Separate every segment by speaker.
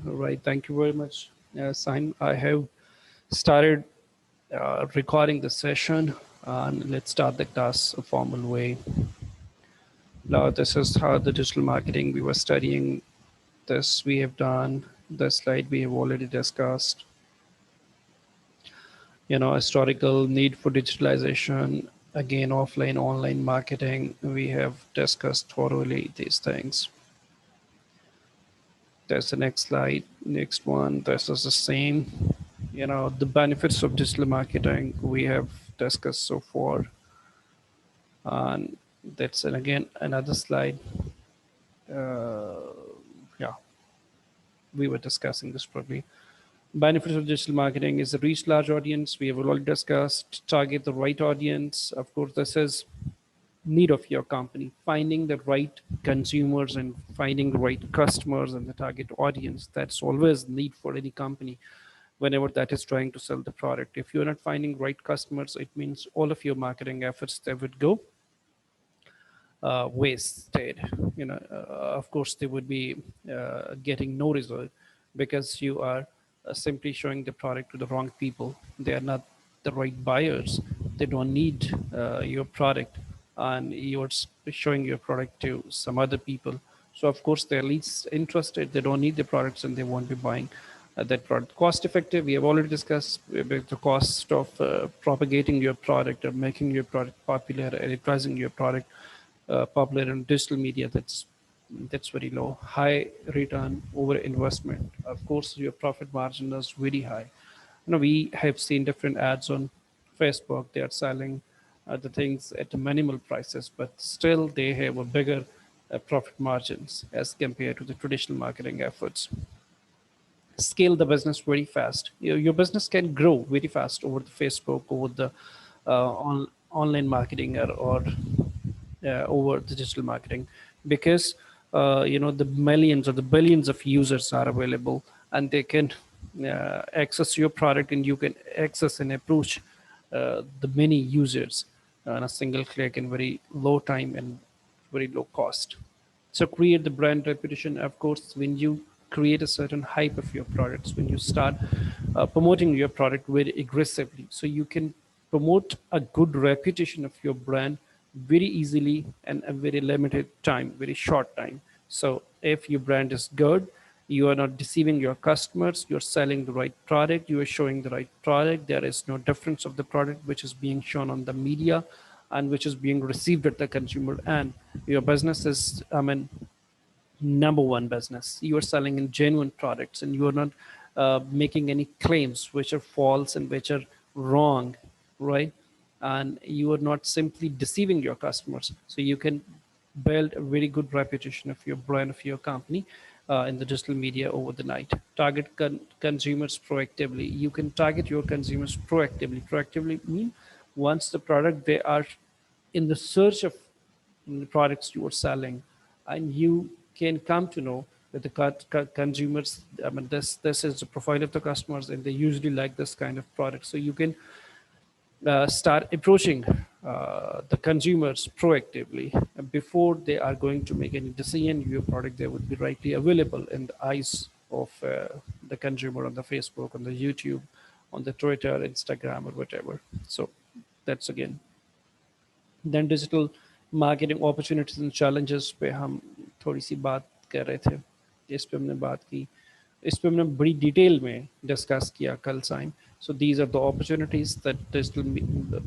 Speaker 1: All right, thank you very much, Simon. I have started recording the session, and let's start the class a formal way. Now, this is how the digital marketing we were studying. This we have done. The slide we have already discussed. Historical need for digitalization. Again, offline, online marketing. We have discussed thoroughly these things. That's the next slide. Next one. This is the same. The benefits of digital marketing we have discussed so far. And that's again another slide. Yeah, we were discussing this probably. Benefits of digital marketing is to reach large audience. We have already discussed. Target the right audience. Of course, this is need of your company, finding the right consumers and finding the right customers and the target audience. That's always need for any company whenever that is trying to sell the product. If you're not finding right customers, it means all of your marketing efforts they would go wasted. Of course they would be getting no result because you are simply showing the product to the wrong people. They are not the right buyers. They don't need your product, and you're showing your product to some other people. So of course they're least interested. They don't need the products and they won't be buying that product. Cost effective, we have already discussed about the cost of propagating your product or making your product popular, advertising your product popular in digital media. That's very low. High return over investment. Of course your profit margin is very high. We have seen different ads on Facebook. They are selling the things at minimal prices, but still they have a bigger profit margins as compared to the traditional marketing efforts. Scale the business very fast. Your business can grow very fast over the Facebook, over the online marketing, or over the digital marketing, because the millions or the billions of users are available, and they can access your product, and you can access and approach the many users on a single click in very low time and very low cost. So create the brand reputation. Of course, when you create a certain hype of your products, when you start promoting your product very aggressively, so you can promote a good reputation of your brand very easily and a very limited time, very short time. So if your brand is good, you are not deceiving your customers, you're selling the right product, you are showing the right product, there is no difference of the product which is being shown on the media and which is being received at the consumer end. Your business is, number one business. You are selling in genuine products, and you are not making any claims which are false and which are wrong, right? And you are not simply deceiving your customers. So you can build a very good reputation of your brand, of your company in the digital media over the night. Target consumers proactively. You can target your consumers proactively. Proactively mean once the product, they are in the search of the products you are selling, and you can come to know that the consumers, this is the profile of the customers, and they usually like this kind of product. So you can start approaching the consumers proactively before they are going to make any decision. Your product, they would be rightly available in the eyes of the consumer on the Facebook, on the YouTube, on the Twitter, Instagram, or whatever. So that's again. Then digital marketing opportunities and challenges पे हम थोड़ी सी बात कर रहे थे, इस पे हमने बात की, इस पे हमने बड़ी डिटेल में डिस्कस किया कल sign. So these are the opportunities that digital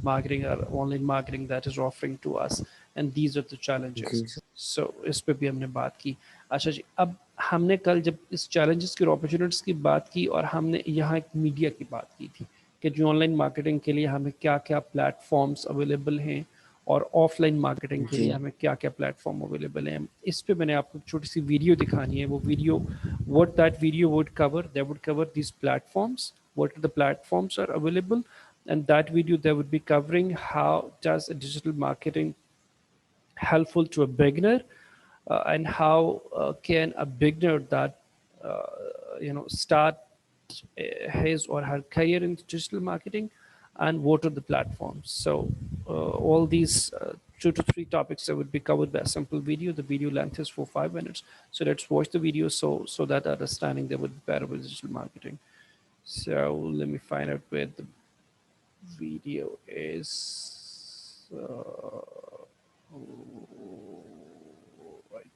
Speaker 1: marketing or online marketing that is offering to us, and these are the challenges. So इस पे भी हमने बात की. अच्छा जी, अब हमने कल जब इस challenges की और opportunities की बात की, और हमने यहाँ एक मीडिया की बात की थी कि जो ऑनलाइन मार्केटिंग के लिए हमें क्या क्या प्लेटफॉर्म्स अवेलेबल हैं और ऑफलाइन मार्केटिंग के लिए हमें क्या क्या प्लेटफॉर्म अवेलेबल हैं. इस पे मैंने आपको छोटी सी वीडियो दिखानी है. वो video, what that video would cover, that would cover these platforms, what the platforms are available, and that video that would be covering how does a digital marketing helpful to a beginner, and how can a beginner that start his or her career in digital marketing, and what are the platforms. So all these 2 to 3 topics that would be covered by a simple video. The video length is 4-5 minutes. So let's watch the video so that understanding that would be better with digital marketing. So let me find out where the video is. Right.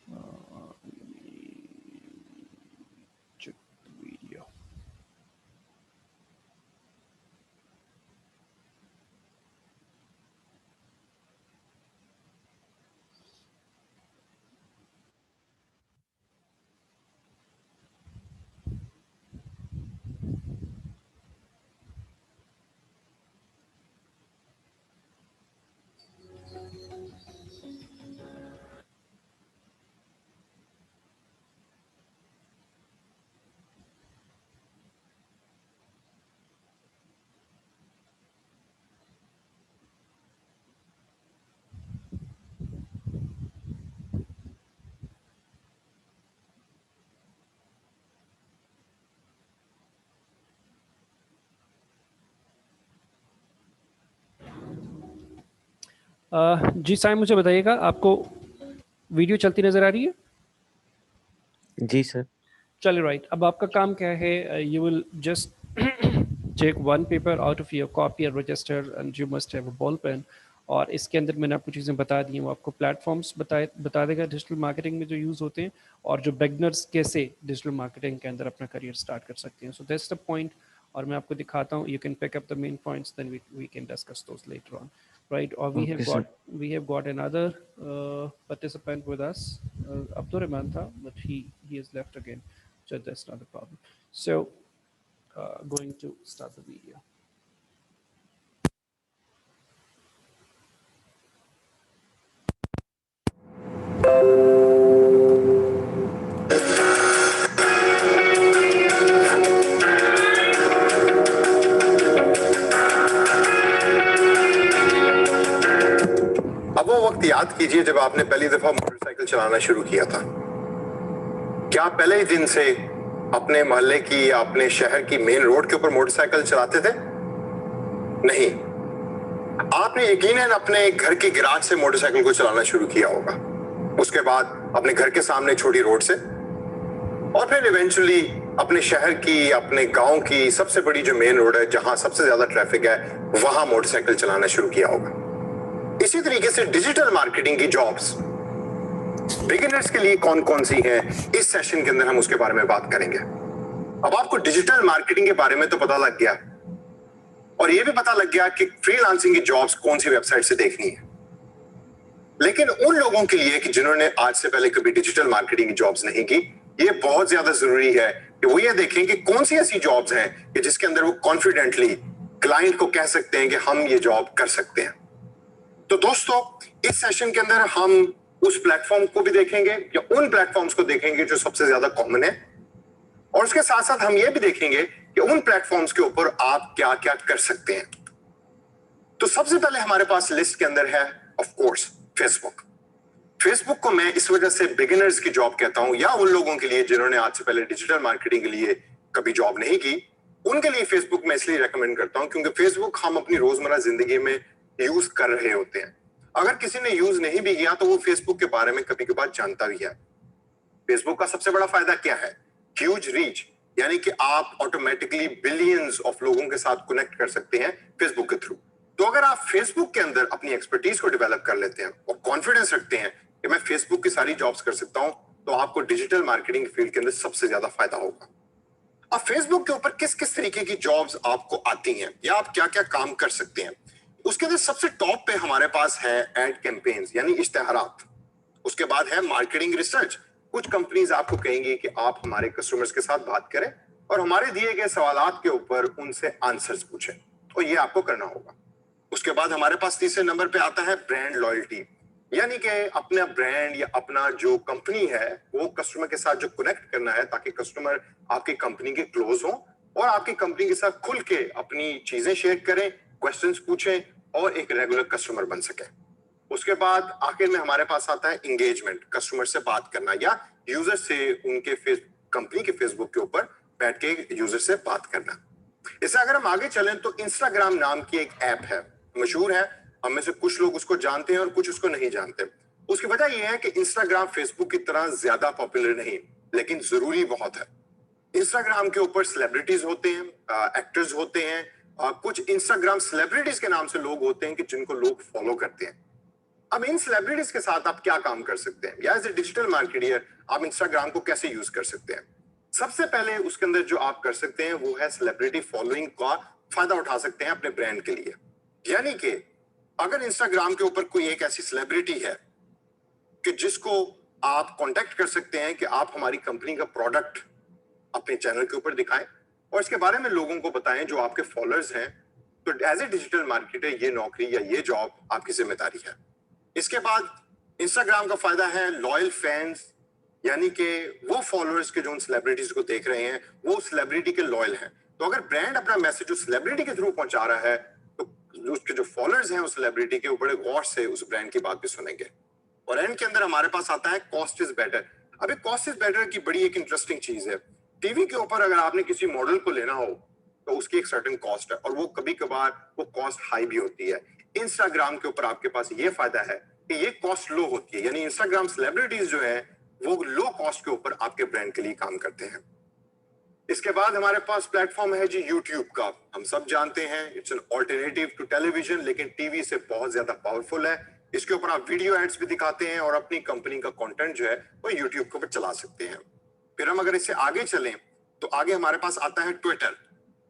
Speaker 1: Let me check the video. जी साईं, मुझे बताइएगा आपको video चलती नजर आ रही है?
Speaker 2: जी sir.
Speaker 1: चलिए, right. अब आपका काम क्या है? You will just take one paper out of your copy और register and you must have a ball pen. और इसके अंदर मैंने आपको चीज़ें बता दी हैं, वो आपको प्लेटफॉर्म्स बता देगा डिजिटल मार्केटिंग में जो यूज़ होते हैं, और जो बिगनर्स कैसे डिजिटल मार्केटिंग के अंदर अपना करियर स्टार्ट कर सकते हैं। सो दैट्स द पॉइंट, और मैं आपको दिखाता हूँ। You can pick up the main points, then we can discuss those later on, right? Or we have got another participant with us, Abdur Rahman tha, but he has left again, so that's not a problem. So going to start the video.
Speaker 3: अब वो वक्त याद कीजिए जब आपने पहली दफा motorcycle चलाना शुरू किया था। क्या पहले ही दिन से अपने मोहल्ले की या अपने शहर की मेन रोड के ऊपर मोटरसाइकिल चलाते थे? नहीं, आपने यकीनन अपने घर के गैराज से मोटरसाइकिल को चलाना शुरू किया होगा, उसके बाद अपने घर के सामने छोटी रोड से, और फिर इवेंचुअली अपने शहर की, अपने गांव की सबसे बड़ी जो मेन रोड है, जहां सबसे ज्यादा ट्रैफिक है, वहां मोटरसाइकिल चलाना शुरू किया होगा। इसी तरीके से डिजिटल मार्केटिंग की जॉब्स बिगिनर्स के लिए कौन कौन सी हैं, इस सेशन के अंदर हम उसके बारे में बात करेंगे। अब आपको डिजिटल मार्केटिंग के बारे में तो पता लग गया, और यह भी पता लग गया कि फ्रीलांसिंग की जॉब्स कौन सी वेबसाइट से देखनी है। लेकिन उन लोगों के लिए कि जिन्होंने आज से पहले कभी डिजिटल मार्केटिंग की जॉब्स नहीं की, यह बहुत ज्यादा जरूरी है कि वो ये देखें कि कौन सी ऐसी जॉब्स हैं कि जिसके अंदर वो कॉन्फिडेंटली क्लाइंट को कह सकते हैं कि हम ये जॉब कर सकते हैं। तो दोस्तों, इस सेशन के अंदर हम उस प्लेटफॉर्म को भी देखेंगे, या उन प्लेटफॉर्म्स को देखेंगे जो सबसे ज्यादा कॉमन है, और उसके साथ साथ हम ये भी देखेंगे कि उन प्लेटफॉर्म्स के ऊपर आप क्या क्या कर सकते हैं। तो सबसे पहले हमारे पास लिस्ट के अंदर है ऑफ कोर्स फेसबुक। फेसबुक को मैं इस वजह से बिगिनर्स की जॉब कहता हूं, या उन लोगों के लिए जिन्होंने आज से पहले डिजिटल मार्केटिंग के लिए कभी जॉब नहीं की, उनके लिए फेसबुक मैं इसलिए रेकमेंड करता हूं क्योंकि फेसबुक हम अपनी रोजमर्रा जिंदगी में यूज कर रहे होते हैं। अगर किसी ने यूज नहीं भी किया तो वो फेसबुक के बारे में कभी कभार जानता भी है। फेसबुक का सबसे बड़ा फायदा क्या है? ह्यूज रीच, यानी कि आप ऑटोमेटिकली बिलियंस ऑफ लोगों के साथ कनेक्ट कर सकते हैं फेसबुक के थ्रू। तो अगर आप फेसबुक के अंदर अपनी एक्सपर्टीज को डेवलप कर लेते हैं और कॉन्फिडेंस रखते हैं कि मैं फेसबुक की सारी जॉब्स कर सकता हूं, तो आपको डिजिटल मार्केटिंग फील्ड के अंदर सबसे ज्यादा फायदा होगा। अब फेसबुक के ऊपर किस किस तरीके की जॉब्स आपको आती हैं, या आप क्या क्या काम कर सकते हैं, उसके अंदर सबसे टॉप पे हमारे पास है एड कैंपेन्स, यानी इश्तेहारात। उसके बाद है मार्केटिंग रिसर्च। कुछ कंपनीज आपको कहेंगी कि आप हमारे कस्टमर्स के साथ बात करें और हमारे दिए गए सवालात के ऊपर उनसे आंसर्स पूछें, तो ये आपको करना होगा। उसके बाद हमारे पास तीसरे नंबर पे आता है ब्रांड लॉयल्टी, यानी कि अपना ब्रांड या अपना जो कंपनी है वो कस्टमर के साथ जो कनेक्ट करना है, ताकि कस्टमर आपकी कंपनी के क्लोज हो और आपकी कंपनी के साथ खुल के अपनी चीजें शेयर करें, क्वेश्चंस पूछें और एक रेगुलर कस्टमर बन सके। उसके बाद आखिर में हमारे पास आता है एंगेजमेंट, कस्टमर से बात करना या यूजर से उनके कंपनी के फेसबुक के ऊपर बैठ के यूजर से बात करना। इससे अगर हम आगे चलें तो इंस्टाग्राम नाम की एक ऐप है, मशहूर है, हम में से कुछ लोग उसको जानते हैं और कुछ उसको नहीं जानते। उसकी वजह यह है कि इंस्टाग्राम फेसबुक की तरह ज्यादा पॉपुलर नहीं, लेकिन जरूरी बहुत है। इंस्टाग्राम के ऊपर सेलिब्रिटीज होते हैं, एक्टर्स होते हैं, कुछ इंस्टाग्राम सेलिब्रिटीज के नाम से लोग होते हैं कि जिनको लोग फॉलो करते हैं। अब इन सेलिब्रिटीज के साथ आप क्या काम कर सकते हैं, या एज ए डिजिटल मार्केटियर आप इंस्टाग्राम को कैसे यूज कर सकते हैं? सबसे पहले उसके अंदर जो आप कर सकते हैं वो है सेलिब्रिटी फॉलोइंग का फायदा उठा सकते हैं अपने ब्रांड के लिए। यानी कि अगर इंस्टाग्राम के ऊपर कोई एक ऐसी सेलिब्रिटी है कि जिसको आप कांटेक्ट कर सकते हैं कि आप हमारी कंपनी का प्रोडक्ट अपने चैनल के ऊपर दिखाएं और इसके बारे में लोगों को बताएं जो आपके फॉलोअर्स हैं, तो एज ए डिजिटल मार्केटर ये नौकरी या ये जॉब आपकी जिम्मेदारी है। इसके बाद इंस्टाग्राम का फायदा है लॉयल फैंस, यानी कि वो फॉलोअर्स के जो उन सेलिब्रिटीज को देख रहे हैं वो सेलिब्रिटी के लॉयल हैं। तो अगर ब्रांड अपना मैसेज उस सेलिब्रिटी के थ्रू पहुंचा रहा है तो उसके जो फॉलोअर्स हैं उस सेलिब्रिटी के, वो बड़े गौर से उस ब्रांड की बात भी सुनेंगे। और एंड के अंदर हमारे पास आता है कॉस्ट इज बेटर। अभी कॉस्ट इज बेटर की बड़ी एक इंटरेस्टिंग चीज है। टीवी के ऊपर अगर आपने किसी मॉडल को लेना हो तो उसकी एक सर्टेन कॉस्ट है और वो कभी कभार वो कॉस्ट हाई भी होती है। इंस्टाग्राम के ऊपर आपके पास ये फायदा है कि ये कॉस्ट लो होती है, यानी इंस्टाग्राम सेलिब्रिटीज जो है वो लो कॉस्ट के ऊपर आपके ब्रांड के लिए काम करते हैं। इसके बाद हमारे पास प्लेटफॉर्म है जी यूट्यूब का। हम सब जानते हैं it's an alternative to television, लेकिन टीवी से बहुत ज्यादा पावरफुल है। इसके ऊपर आप वीडियो एड्स भी दिखाते हैं और अपनी कंपनी का कंटेंट जो है वो यूट्यूब के ऊपर चला सकते हैं। फिर हम अगर इससे आगे चलें तो आगे हमारे पास आता है ट्विटर।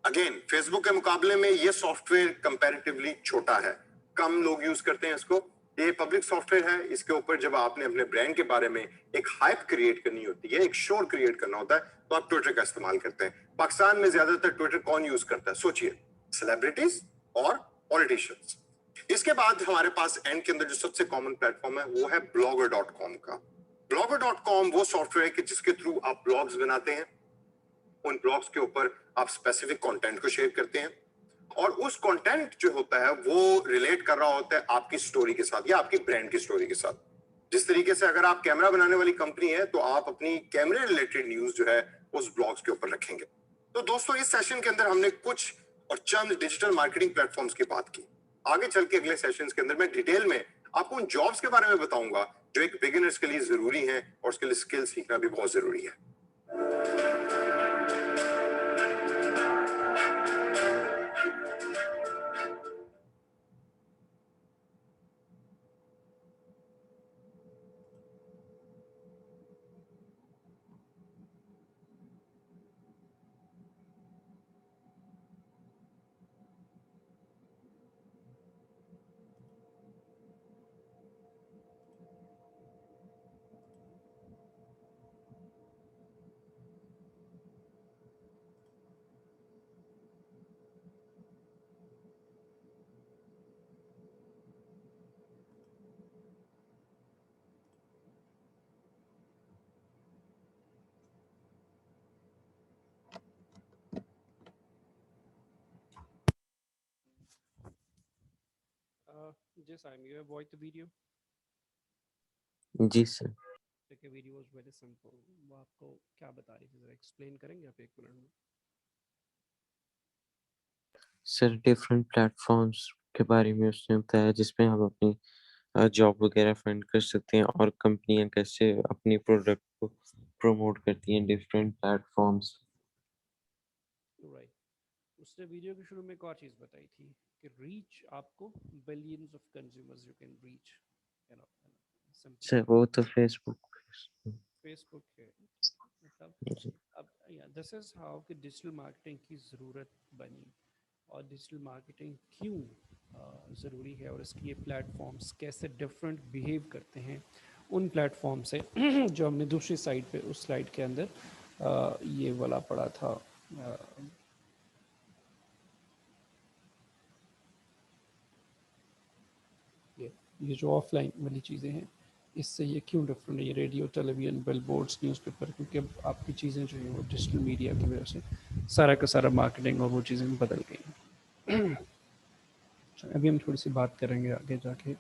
Speaker 3: अगेन फेसबुक के मुकाबले में ये सॉफ्टवेयर कंपैरेटिवली छोटा है, कम लोग यूज करते हैं इसको। ये पब्लिक सॉफ्टवेयर है, इसके ऊपर जब आपने अपने ब्रांड के बारे में एक हाइप क्रिएट करनी होती है, एक शोर क्रिएट करना होता है, तो आप ट्विटर का इस्तेमाल करते हैं। पाकिस्तान में ज्यादातर ट्विटर कौन यूज करता है सोचिए, सेलिब्रिटीज और पॉलिटिशियंस। इसके बाद हमारे पास एंड के अंदर जो सबसे कॉमन प्लेटफॉर्म है वो है blogger.com का। blogger.com वो सॉफ्टवेयर है कि जिसके थ्रू आप ब्लॉग्स बनाते हैं, उन ब्लॉग्स के ऊपर आप स्पेसिफिक कंटेंट को शेयर करते हैं और उस कंटेंट जो होता है वो रिलेट कर रहा होता है आपकी स्टोरी के साथ या आपकी ब्रांड की स्टोरी के साथ। जिस तरीके से अगर आप कैमरा बनाने वाली कंपनी है तो आप अपनी कैमरे रिलेटेड न्यूज जो है उस ब्लॉग्स के ऊपर रखेंगे। तो दोस्तों इस सेशन के अंदर हमने कुछ और चंद डिजिटल मार्केटिंग प्लेटफॉर्म्स की बात की। आगे चल के अगले सेशंस के अंदर मैं डिटेल में आपको उन जॉब्स के बारे में बताऊंगा जो एक बिगिनर्स के लिए जरूरी है और उसके लिए स्किल सीखना भी बहुत जरूरी है।
Speaker 1: Yes, I'm. You have watched the video.
Speaker 2: जी सर।
Speaker 1: देखिए वीडियो वाज वेरी सिंपल। वो आपको क्या बता रही थी, जरा एक्सप्लेन करेंगे आप एक मिनट में?
Speaker 2: सर डिफरेंट प्लेटफॉर्म्स के बारे में उसने बताया जिसमें हम अपनी जॉब वगैरह फाइंड कर सकते हैं और कंपनियां कैसे अपनी प्रोडक्ट को प्रमोट करती हैं डिफरेंट प्लेटफॉर्म्स।
Speaker 1: राइट। उसने वीडियो के शुरू में एक और चीज़ बताई थी कि रीच आपको billions of consumers you can reach, you know,
Speaker 2: sir
Speaker 1: simply.
Speaker 2: वो तो फेसबुक।
Speaker 1: फेसबुक है, ठीक है, मतलब
Speaker 2: जी
Speaker 1: अब दिस इज हाउ कि डिजिटल मार्केटिंग की ज़रूरत बनी और डिजिटल मार्केटिंग क्यों ज़रूरी है और इसकी ये प्लेटफॉर्म्स कैसे डिफरेंट बिहेव करते हैं उन प्लेटफॉर्म से जो हमने दूसरी साइड पे उस स्लाइड के अंदर ये वाला पढ़ा था। ये जो ऑफलाइन वाली चीज़ें हैं इससे ये क्यों डिफरेंट है, ये रेडियो टेलीविज़न बिलबोर्ड्स न्यूज़पेपर, क्योंकि अब आपकी चीज़ें जो हैं वो डिजिटल मीडिया की वजह से सारा का सारा मार्केटिंग और वो चीज़ें बदल गई हैं। अभी हम थोड़ी सी बात करेंगे आगे जाके।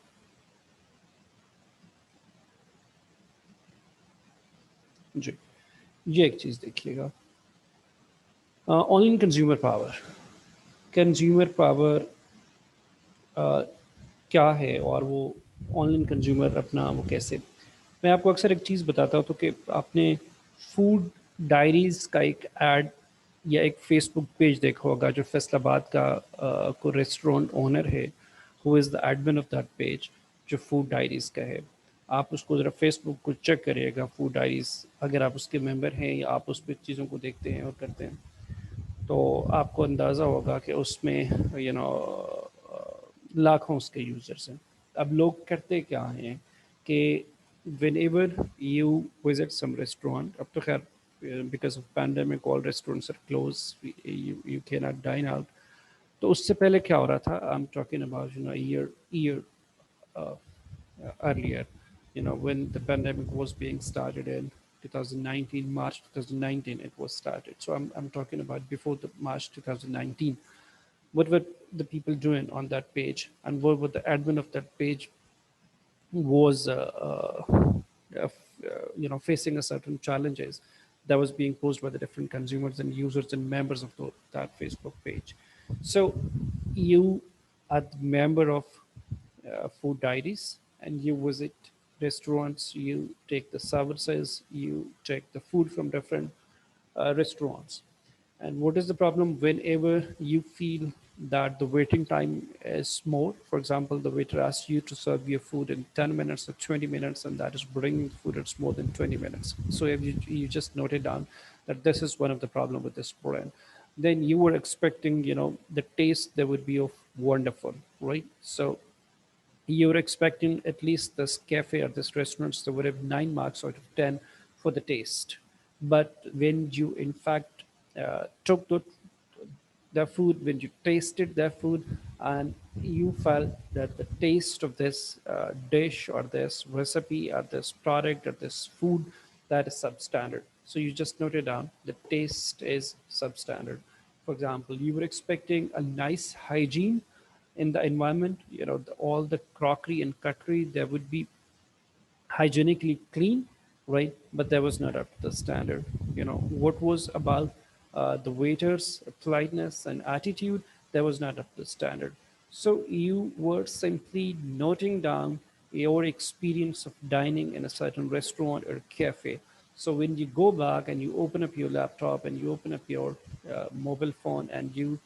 Speaker 1: जी, ये एक चीज़ देखिएगा, ऑनलाइन कंज्यूमर पावर क्या है और वो ऑनलाइन कंज्यूमर अपना वो कैसे। मैं आपको अक्सर एक चीज़ बताता हूँ तो कि आपने फूड डायरीज़ का एक ऐड या एक फेसबुक पेज देखा होगा जो फैसलाबाद का को रेस्टोरेंट ओनर है, who is the admin of that page, जो फूड डायरीज़ का है। आप उसको ज़रा फेसबुक को चेक करिएगा, फूड डायरीज़, अगर आप उसके मेंबर हैं या आप उस पर चीज़ों को देखते हैं और करते हैं तो आपको अंदाज़ा होगा कि उसमें लाखों उसके यूज़र्स हैं। अब लोग करते क्या हैं कि whenever you visit some restaurant, अब तो खैर because of pandemic all restaurants are close, you can not dine out. तो उससे पहले क्या हो रहा था, I am talking about year earlier, when the pandemic was being started in 2019, March 2019, it was started. So I'm talking about before the March 2019. What were the people doing on that page, and what were the admin of that page was facing a certain challenges that was being posed by the different consumers and users and members of that Facebook page. So you are the member of food diaries and you visit restaurants, you take the services, you take the food from different restaurants. And what is the problem whenever you feel that the waiting time is more? For example, the waiter asks you to serve your food in 10 minutes or 20 minutes, and that is bringing the food, it's more than 20 minutes. So if you just noted down that this is one of the problem with this brand, then you were expecting, the taste that would be of wonderful, right? So you're expecting at least this cafe or this restaurants that would have 9 marks out of 10 for the taste. But when you in fact took their food, when you tasted their food, and you felt that the taste of this dish or this recipe or this product or this food, that is substandard. So you just noted down the taste is substandard. For example, you were expecting a nice hygiene in the environment, all the crockery and cutlery, there would be hygienically clean, right? But that was not up to the standard. What was about the waiters' politeness and attitude, that was not up to the standard. So you were simply noting down your experience of dining in a certain restaurant or cafe. So when you go back and you open up your laptop and you open up your mobile phone and you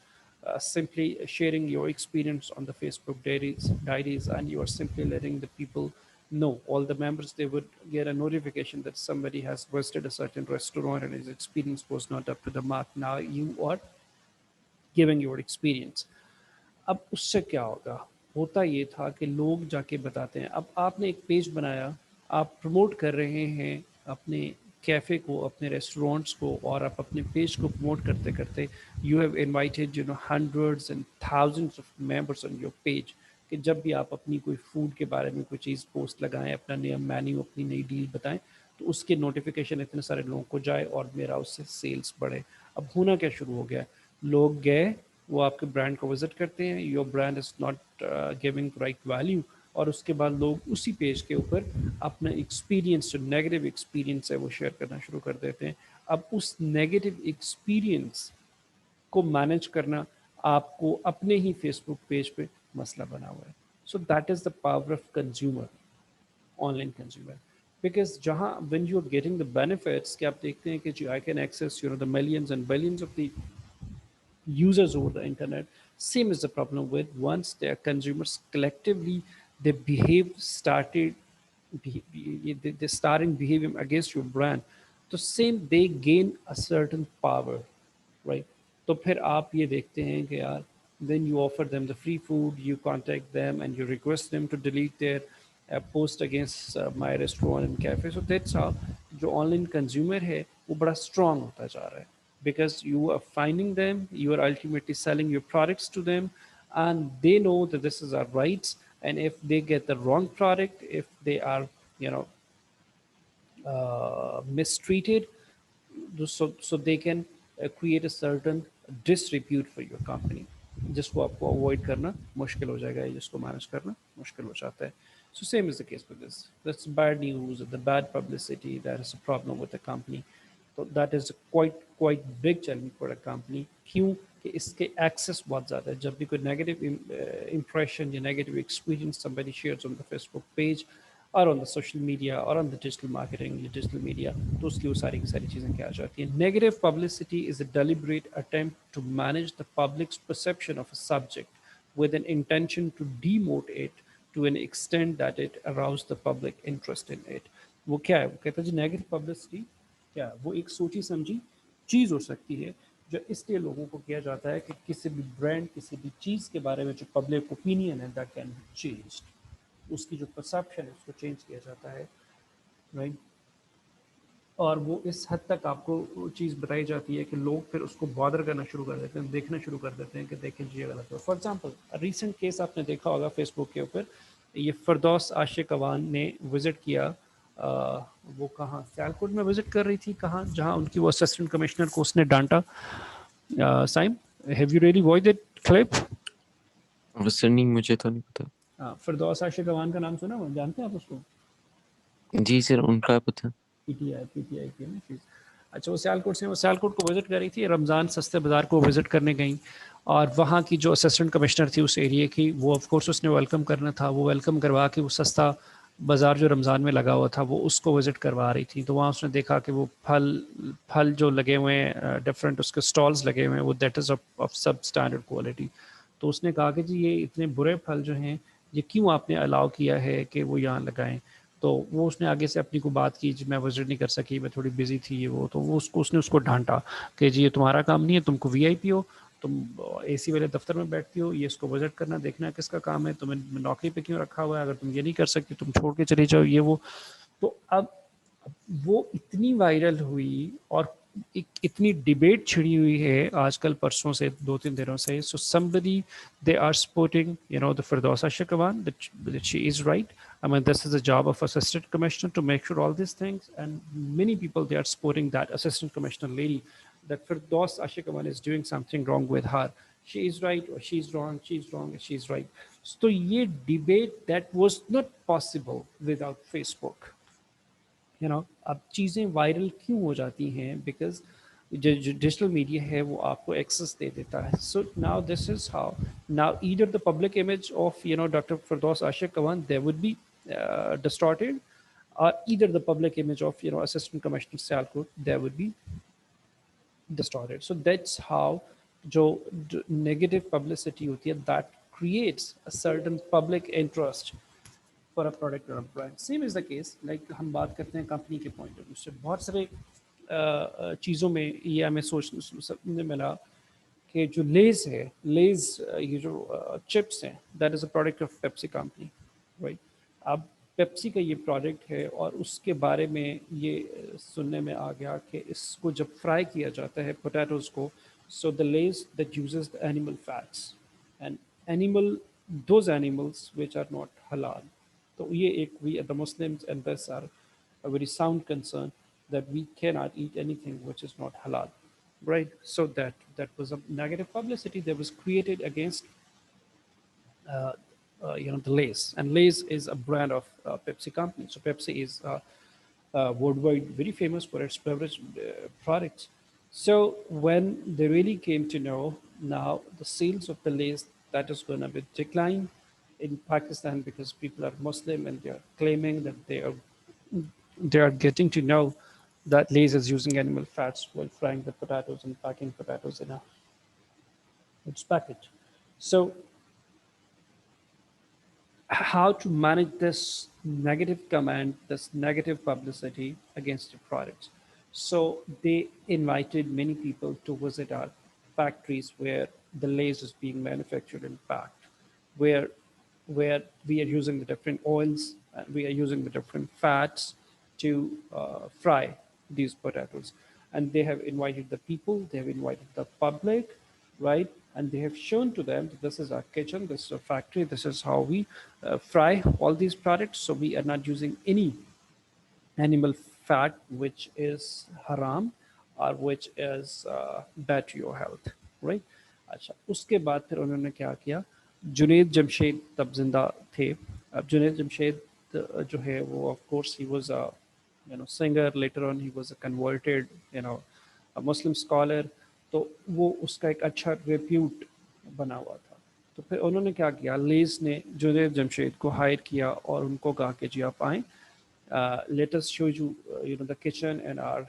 Speaker 1: simply sharing your experience on the Facebook diaries, and you are simply letting the people know, all the members, they would get a notification that somebody has visited a certain restaurant and his experience was not up to the mark. Now you are giving your experience. अब उससे क्या होगा, होता ये था कि लोग जाके बताते हैं। अब आपने एक पेज बनाया, आप प्रमोट कर रहे हैं अपने कैफ़े को, अपने रेस्टोरेंट्स को, और आप अपने पेज को प्रमोट करते करते you have invited hundreds and thousands of members on your page, कि जब भी आप अपनी कोई फूड के बारे में कोई चीज़ पोस्ट लगाएं, अपना नया मेन्यू, अपनी नई डील बताएं, तो उसके नोटिफिकेशन इतने सारे लोगों को जाए और मेरा उससे सेल्स बढ़े। अब होना क्या शुरू हो गया, लोग गए, वो आपके ब्रांड को विजिट करते हैं, your brand is not giving right value, और उसके बाद लोग उसी पेज के ऊपर अपना एक्सपीरियंस, जो नेगेटिव एक्सपीरियंस है, वो शेयर करना शुरू कर देते हैं। अब उस नेगेटिव एक्सपीरियंस को मैनेज करना आपको अपने ही फेसबुक पेज पे मसला बना हुआ है। So that is the power of consumer, online consumer, because जहाँ when you are getting the benefits, कि आप देखते हैं कि जी I can access the millions and billions of the users over the internet. Same is the problem with once they are consumers collectively, they behave started they starting behaving against your brand. तो same they gain a certain power, right? तो फिर आप ये देखते हैं कि यार then you offer them the free food, you contact them and you request them to delete their post against my restaurant and cafe. So that's how जो online consumer है वो बड़ा strong होता जा रहा है, because you are finding them, you are ultimately selling your products to them, and they know that this is our rights. And if they get the wrong product, if they are, you know, mistreated, so they can create a certain disrepute for your company, जिसको आपको avoid करना मुश्किल हो जाएगा, या जिसको manage करना मुश्किल हो जाता है. So same is the case with this. That's bad news, the bad publicity, that is a problem with the company. तो that is quite big challenge for a company. क्यों? कि इसके एक्सेस बहुत ज़्यादा है। जब भी कोई नेगेटिव इंप्रेशन या negative experience somebody shares on the Facebook page और ऑन द सोशल मीडिया और ऑन द डिजिटल मार्केटिंग या डिजिटल मीडिया, तो उसकी वो सारी की सारी चीज़ें क्या आ जाती हैं। Negative publicity is a deliberate attempt to manage the public's perception of a subject with an intention to demote it to an extent that it arouse the public interest in it। वो क्या है? वो कहता है जी negative publicity क्या है? वो एक सोची समझी चीज़ हो सकती है जो इसलिए लोगों को किया जाता है कि किसी भी ब्रांड, किसी भी चीज़ के बारे में जो पब्लिक ओपिनियन है दैट कैन बी चेंज्ड, उसकी जो परसेप्शन है उसको चेंज किया जाता है, राइट। और वो इस हद तक आपको चीज़ बताई जाती है कि लोग फिर उसको बॉदर करना शुरू कर देते हैं, देखना शुरू कर देते हैं कि देखें जी ये गलत है। फॉर एग्जांपल रीसेंट केस आपने देखा होगा फेसबुक के ऊपर, ये फिरदौस आशिक अवान ने विज़िट किया, वो कहाँ सियालकोट में विज़िट कर रही थी, कहाँ जहाँ उनकी वो असिस्टेंट कमिश्नर को उसने डांटा। Saim, have you really watch that clip?
Speaker 2: Sir नहीं, मुझे तो नहीं पता।
Speaker 1: फिरदौस आशिक अवान का नाम सुना हुआ, जानते हैं आप उसको?
Speaker 2: जी सर, उनका पता।
Speaker 1: पीटीआई की है ना चीज़। अच्छा, वो सियालकोट को विज़िट कर रही थी, रमज़ान सस्ते बाज़ार को विज़िट करने गई, और वहाँ की जो असिस्टेंट कमिश्नर थी उस एरिया की, वो ऑफ कोर्स उसने वेलकम करना था, वो वेलकम करवा के वो सस्ता बाज़ार जो रमज़ान में लगा हुआ था वो उसको विज़िट करवा रही थी। तो वहाँ उसने देखा कि वो फल जो लगे हुए हैं, डिफरेंट उसके स्टॉल्स लगे हुए हैं, वो दैट इज़ ऑफ सब स्टैंडर्ड क्वालिटी। तो उसने कहा कि जी ये इतने बुरे फल जो हैं ये क्यों आपने अलाउ किया है कि वो यहाँ लगाएं। तो वो उसने आगे से अपनी को बात की, मैं विजिट नहीं कर सकी, मैं थोड़ी बिजी थी ये वो, तो वो उसने उसको डांटा कि जी ये तुम्हारा काम नहीं है, तुमको वीआईपी हो, तुम एसी वाले दफ्तर में बैठती हो, ये इसको विजिट करना देखना किसका काम है, तुम्हें नौकरी पे क्यों रखा हुआ है, अगर तुम ये नहीं कर सकती तुम छोड़ के चले जाओ ये वो। तो अब वो इतनी वायरल हुई और इतनी डिबेट छिड़ी हुई है आजकल, परसों से 2-3 दिनों से। सो somebody they are supporting the Firdaus Ashikawan that she is right. I mean, this is the job of assistant commissioner to make sure all these things, and many people they are supporting that assistant commissioner lady, that Firdaus Ashikawan is doing something wrong with her. She is right or she's wrong, she's wrong or she's right. So ये debate that was not possible without Facebook. अब चीज़ें viral क्यों हो जाती हैं? Because जो digital media है वो आपको एक्सेस दे देता है। So now this is how now either the public image of doctor Firdous Ashiq Awan they would be distorted, or either the public image of assistant commissioner Sialkot there would be distorted. So that's how जो negative publicity होती है that creates a certain public interest for a product or a brand. Same is the case, like हम बात करते हैं company के point of view से, बहुत सारे चीज़ों में ये हमें सोचने मिला कि जो लेज है, लेज ये जो चिप्स हैं, that is a product of Pepsi company, right. अब पेप्सी का ये प्रोडक्ट है और उसके बारे में ये सुनने में आ गया कि इसको जब फ्राई किया जाता है पोटैटोज़ को, so the ledge that uses the animal fats and animal those animals which are not halal. So we the Muslims and this are a very sound concern that we cannot eat anything which is not halal, right? So that was a negative publicity that was created against uh, the Lay's, and Lay's is a brand of Pepsi company. So Pepsi is worldwide very famous for its beverage products. So when they really came to know now the sales of the Lay's that is going to be decline in Pakistan because people are Muslim and they are claiming that they are getting to know that Lay's is using animal fats while frying the potatoes and packing potatoes in its package. So how to manage this negative comment, this negative publicity against the products. So they invited many people to visit our factories where the lace is being manufactured and packed, where where we are using the different oils and we are using the different fats to fry these potatoes. And they have invited the people, they have invited the public, right? And they have shown to them that this is our kitchen, this is a factory, this is how we fry all these products. So we are not using any animal fat which is haram or which is bad to your health, right? अच्छा, उसके बाद फिर उन्होंने क्या किया, जुनेद जमशेद तब जिंदा थे। अब जुनेद जमशेद जो है वो of course he was singer. Later on he was a converted, a Muslim scholar. तो वो उसका एक अच्छा repute बना हुआ था. तो फिर उन्होंने क्या किया, लेस ने जुनैद जमशेद को हायर किया और उनको कहा कि जी आप आएँ, let us show you, the kitchen and our,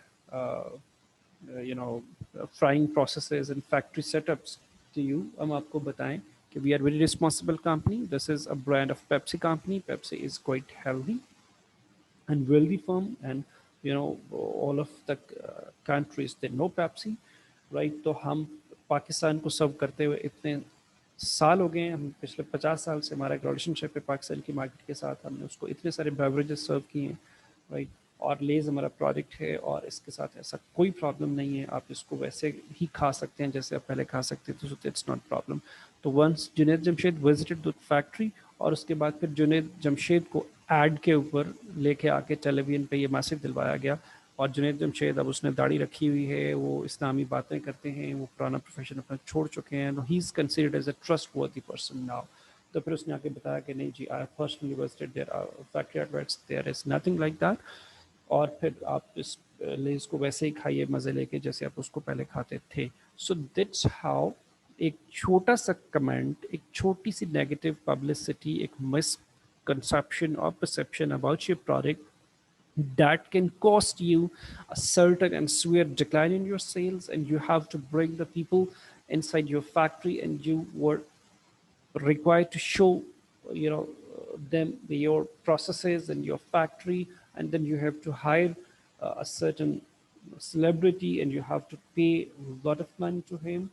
Speaker 1: frying processes and factory setups to you. हम आपको बताएं कि we are very responsible company. This is a brand of Pepsi company. Pepsi is quite healthy and wealthy firm, and all of the countries they know Pepsi, right? तो हम पाकिस्तान को सर्व करते हुए इतने साल हो गए हैं, हम पिछले 50 साल से हमारा एक रिलेशनशिप है पाकिस्तान की मार्केट के साथ, हमने उसको इतने सारे बेवरेजेस सर्व किए हैं, राइट? और लेज हमारा प्रोडक्ट है और इसके साथ ऐसा कोई प्रॉब्लम नहीं है, आप इसको वैसे ही खा सकते हैं जैसे आप पहले खा सकते थे, तो इट्स नॉट प्रॉब्लम. तो once Junaid Jamshed visited the factory, और उसके बाद फिर जुनैद जमशेद को एड के ऊपर लेके आके टेलीविजन पे ये मैसेज दिलवाया गया. और जुनैद जमशेद अब उसने दाढ़ी रखी हुई है, वो इस्लामी बातें करते हैं, वो पुराना प्रोफेशन अपना छोड़ चुके हैं, he is considered as a trustworthy person now. तो फिर उसने आके बताया कि नहीं जी, I personally visited their factory outlets, there is nothing like that. और फिर आप इस लेस को वैसे ही खाइए मज़े लेके जैसे आप उसको पहले खाते थे. सो दैट्स हाउ एक छोटा सा कमेंट, एक छोटी सी नेगेटिव पब्लिसिटी, एक misconception or perception about your product that can cost you a certain and severe decline in your sales, and you have to bring the people inside your factory, and you were required to show, them your processes and your factory, and then you have to hire a certain celebrity, and you have to pay a lot of money to him,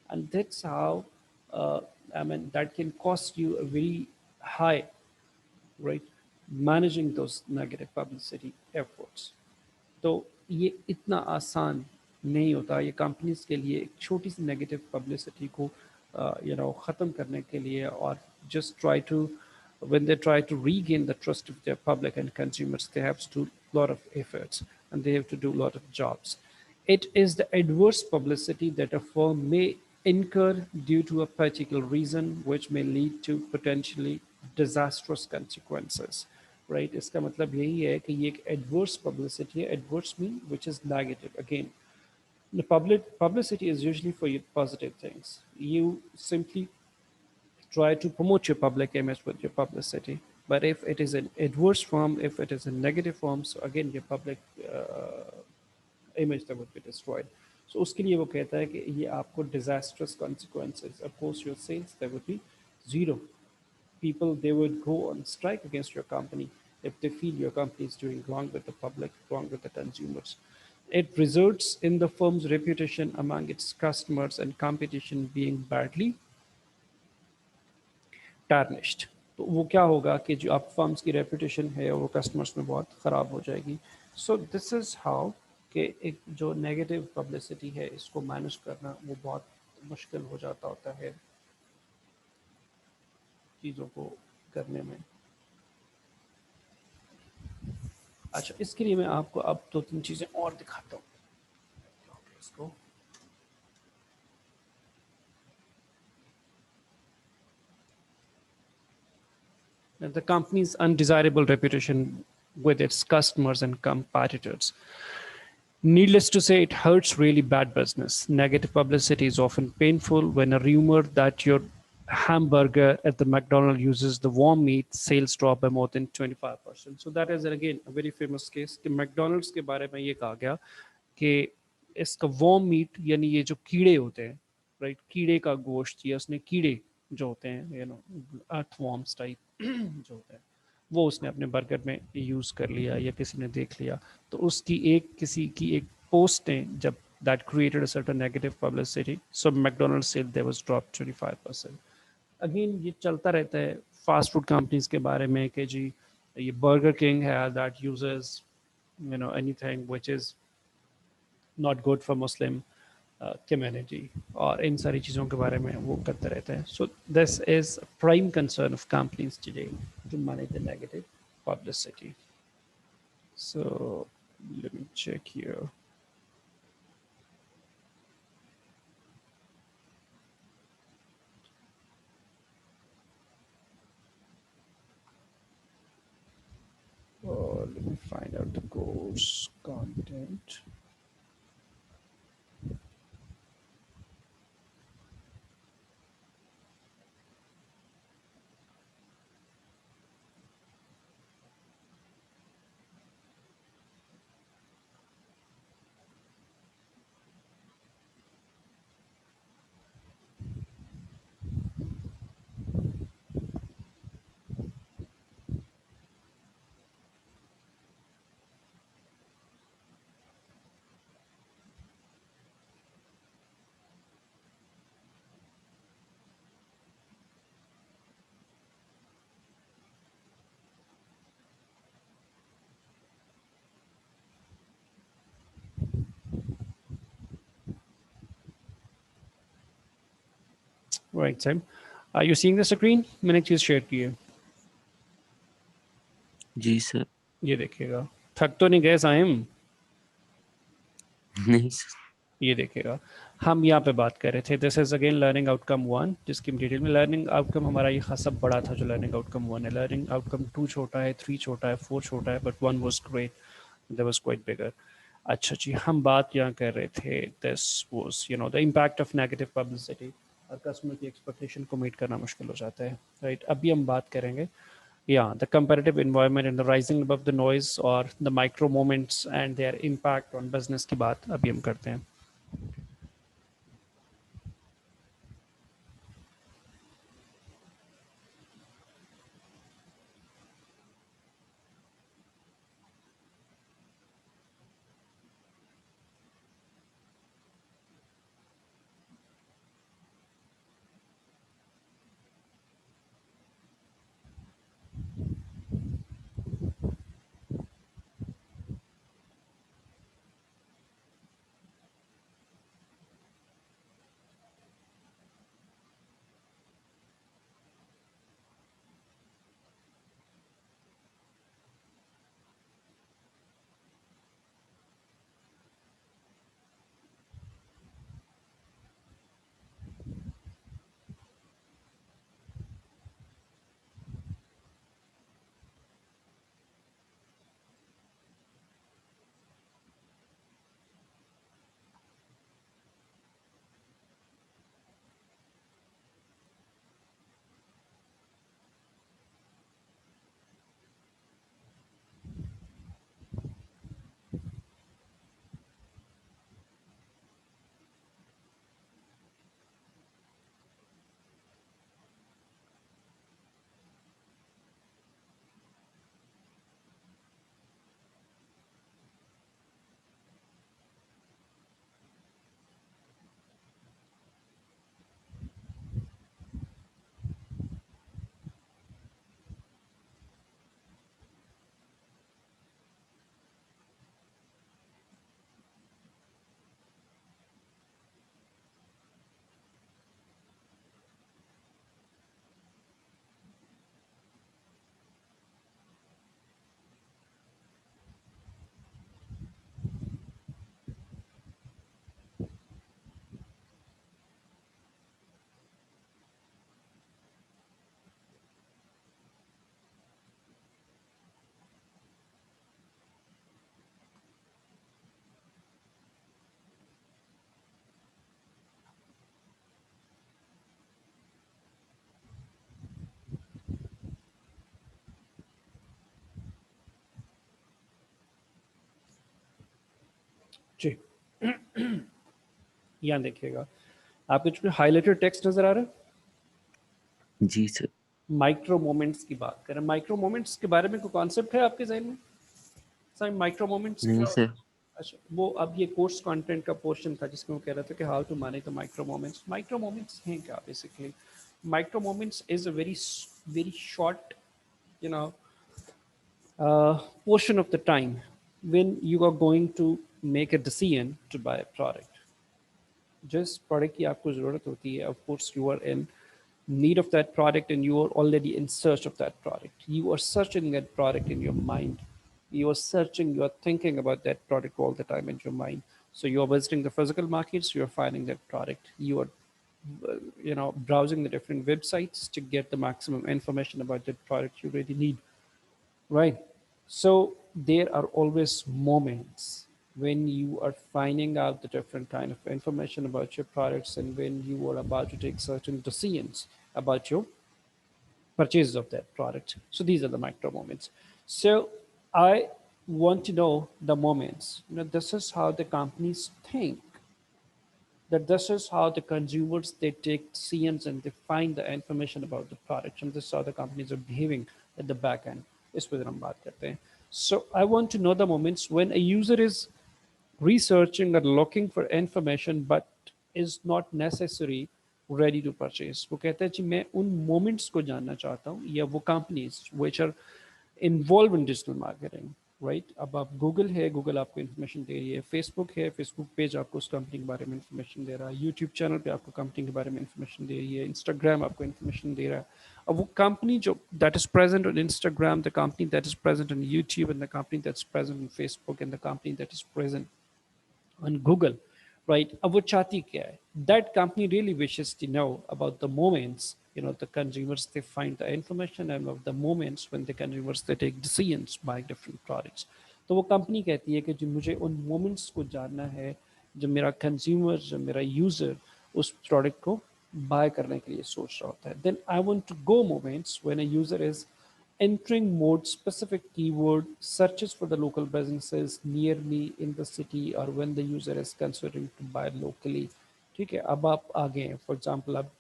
Speaker 1: and that's how, uh, I mean, that can cost you a very high, right, managing those negative publicity efforts. तो ये इतना आसान नहीं होता, ये companies के लिए एक छोटी सी नेगेटिव पब्लिसिटी को ख़त्म करने के लिए, और just try to, when they try to regain the trust of their public and consumers, they have to do a lot of efforts, and they have to do a lot of jobs. It is the adverse publicity that a firm may incur due to a particular reason, which may lead to potentially disastrous consequences. Right? इसका मतलब यही है कि ये एक adverse publicity है. Adverse mean which is negative. Again, the publicity is usually for your positive things. You simply try to promote your public image with your publicity. But if it is an adverse form, if it is a negative form, so again your public image that would be destroyed. So उसके लिए वो कहता है कि ये आपको disastrous consequences. Of course, your sales there would be zero. People they would go on strike against your company if they feel your company is doing wrong with the public, wrong with the consumers. It results in the firm's reputation among its customers and competition being badly tarnished. तो वो क्या होगा कि जो आप firms की reputation है वो कस्टमर्स में बहुत ख़राब हो जाएगी. सो दिस इज़ हाउ कि एक जो नेगेटिव पब्लिसिटी है इसको मैनेज करना वो बहुत मुश्किल हो जाता होता है चीज़ों को करने में. अच्छा, इसके लिए मैं आपको अब 2-3 चीज़ें और दिखाता हूँ. इसको the company's undesirable reputation with its customers and competitors. Needless to say, it hurts really bad business. Negative publicity is often painful. When a rumor that your hamburger at the McDonald's uses the warm meat, sales drop by more than 25%. So that is again a very famous case कि McDonald's के बारे में ये कहा गया कि इसका warm meat यानी ये जो कीड़े होते हैं, right, कीड़े का गोश्त या उसने कीड़े जो होते हैं, earthworms type जो होते हैं, वो उसने अपने बर्गर में यूज़ कर लिया या किसी ने देख लिया, तो उसकी किसी की एक पोस्ट ने जब that created a certain negative publicity, so McDonald's said there was drop 25%. Again ये चलता रहता है फास्ट फूड कंपनीज के बारे में कि जी ये बर्गर किंग है that uses anything which is not good for Muslim community, और इन सारी चीज़ों के बारे में वो करते रहते हैं. So this is a prime concern of companies today to manage the negative publicity. So let me check here. Let Find out the course content. Right, Sam. Are you seeing the screen? मैंने एक चीज share की है,
Speaker 2: जी sir.
Speaker 1: ये देखिएगा। थक तो नहीं गए साइम?
Speaker 2: नहीं सर।
Speaker 1: ये देखिएगा, हम यहाँ पे बात कर रहे थे, this is again learning outcome 1, जिसकी डिटेल में लर्निंग आउटकम हमारा ये खासा बड़ा था जो लर्निंग आउटकम 1 है। लर्निंग आउटकम 2 छोटा है, 3 छोटा है, 4 छोटा है, but 1 was great, that was quite bigger. अच्छा जी, हम बात यहाँ कर रहे थे, this was the impact of negative publicity और कस्टमर की एक्सपेक्टेशन को मीट करना मुश्किल हो जाता है, राइट। अभी हम बात करेंगे the competitive environment and the rising above the noise or the micro moments and their impact on business की बात अभी हम करते हैं। जी, यहाँ देखिएगा, आपको जो हाईलाइटेड टेक्स्ट नजर आ रहा है,
Speaker 2: जी सर।
Speaker 1: माइक्रो मोमेंट्स की बात करें। माइक्रो मोमेंट्स के बारे में कोई कॉन्सेप्ट है आपके जहन में? सर माइक्रो मोमेंट्स
Speaker 2: नहीं
Speaker 1: क्या?
Speaker 2: सर।
Speaker 1: अच्छा, वो अब ये कोर्स कंटेंट का पोर्शन था जिसमें वो कह रहा था कि how to manage the micro moments. Micro moments हैं क्या basically? Micro moments is a very very short you know portion of the time when you are going to make a decision to buy a product. जिस product की आपको ज़रूरत होती है, of course you are in need of that product and you are already in search of that product. You are searching that product in your mind. You are searching, you are thinking about that product all the time in your mind. So you are visiting the physical markets, you are finding that product. You are browsing the different websites to get the maximum information about that product you really need. Right. So there are always moments when you are finding out the different kind of information about your products and when you are about to take certain decisions about your purchase of that product. So these are the micro moments. So I want to know the moments. This is how the companies think, that this is how the consumers they take decisions and they find the information about the product, and this is how the companies are behaving at the back end. इस पे हम बात करते हैं. So I want to know the moments when a user is researching or looking for information but is not necessary ready to purchase. वो कहते हैं जी मैं उन moments को जानना चाहता हूँ, या वो companies which are involved in digital marketing, right? अब आप गूगल है, गूगल आपको इन्फॉर्मेशन दे रही है, फेसबुक है, फेसबुक पेज आपको उस कंपनी के बारे में इन्फॉर्मेशन दे रहा है, यूट्यूब चैनल पे आपको कंपनी के बारे में इन्फॉर्मेशन दे रही है, इंस्टाग्राम आपको इन्फॉर्मेशन दे रहा है. अब वो कंपनी जो that is present on Instagram, the company that is present on YouTube, and the company that is present on Facebook, and the company that is present on Google, right? अब वो चाहती क्या है? That company really wishes to know about the moments, the consumers they find the information, and of the moments when the consumers they take decisions buying different products. तो वो company कहती है कि जो मुझे उन मोमेंट्स को जानना है जब मेरा कंज्यूमर, जब मेरा यूजर उस प्रोडक्ट को बाय करने के लिए सोच रहा होता है. Then I want to go moments when a user is entering mode specific keyword searches for the local businesses near me in the city, or when the user is considering to buy locally. ठीक है, अब आप आ गए हैं. For example अब